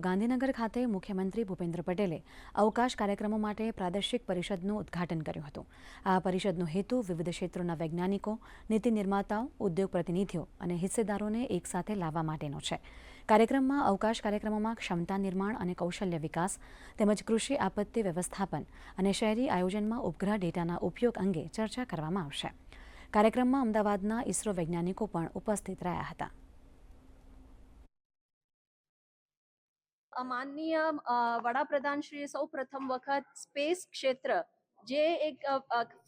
ગાંધીનગર ખાતે મુખ્યમંત્રી ભૂપેન્દ્ર પટેલે અવકાશ કાર્યક્રમો માટે પ્રાદેશિક પરિષદનું ઉદ્ઘાટન કર્યું હતું. આ પરિષદનો હેતુ વિવિધ ક્ષેત્રોના વૈજ્ઞાનિકો, નીતિ નિર્માતાઓ, ઉદ્યોગ પ્રતિનિધિઓ અને હિસ્સેદારોને એકસાથે લાવવા માટેનો છે. કાર્યક્રમમાં અવકાશ કાર્યક્રમોમાં ક્ષમતા નિર્માણ અને કૌશલ્ય વિકાસ તેમજ કૃષિ આપત્તિ વ્યવસ્થાપન અને શહેરી આયોજનમાં ઉપગ્રહ ડેટાના ઉપયોગ અંગે ચર્ચા કરવામાં આવશે. કાર્યક્રમમાં અમદાવાદના ઇસરો વૈજ્ઞાનિકો પણ ઉપસ્થિત રહ્યા હતા. માનનીય વડાપ્રધાનશ્રીએ સૌ પ્રથમ વખત સ્પેસ ક્ષેત્ર જે એક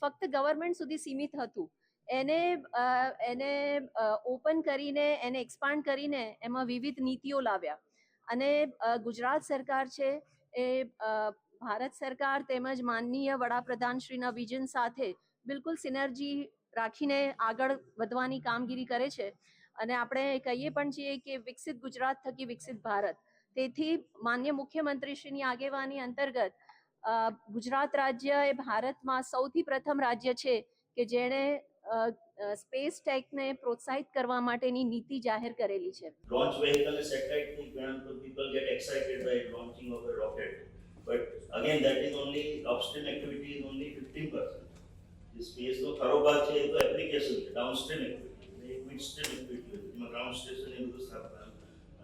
ફક્ત ગવર્મેન્ટ સુધી સીમિત હતું એને ઓપન કરીને એને એક્સપાન્ડ કરીને એમાં વિવિધ નીતિઓ લાવ્યા અને ગુજરાત સરકાર છે એ ભારત સરકાર તેમજ માનનીય વડાપ્રધાનશ્રીના વિઝન સાથે બિલકુલ સિનર્જી રાખીને આગળ વધવાની કામગીરી કરે છે અને આપણે કહીએ પણ છીએ કે વિકસિત ગુજરાત થકી વિકસિત ભારત. તેથી માન્ય મુખ્યમંત્રીશ્રીની આગેવાની અંતર્ગત ગુજરાત રાજ્ય એ ભારતમાં સૌથી પ્રથમ રાજ્ય છે કે જેણે સ્પેસ ટેકને પ્રોત્સાહિત કરવા માટેની નીતિ જાહેર કરેલી છે. Launch vehicle and satellite people get excited by launching of a rocket, but again that is only upstream activity is only 15%. The space તો ખરો ભાગ છે એ તો એપ્લિકેશન છે, ડાઉનસ્ટ્રીમ એક્ટિવિટી, મિડસ્ટ્રીમ એક્ટિવિટી, જેમાં ગ્રાઉન્ડ સ્ટેશન એ બધું સ્થાપના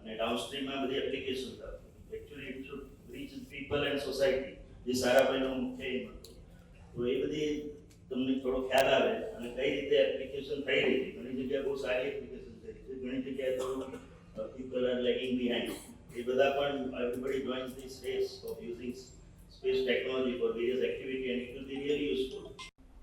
અને ડાઉનસ્ટ્રીમમાં બધી એપ્લિકેશન હતા. Actually it should reach people and society, જે સારાભાઈનો મુખ્ય એમ હતો. તો એ બધી તમને થોડો ખ્યાલ આવે અને કઈ રીતે એપ્લિકેશન થઈ રહી છે. ઘણી જગ્યાએ બહુ સારી એપ્લિકેશન થઈ રહી છે, ઘણી જગ્યાએ થોડું પીપલ આર લેગિંગ બિહાઇન્ડ. એ બધા પણ everybody joins the space of using space technology four various activity and it will be really useful.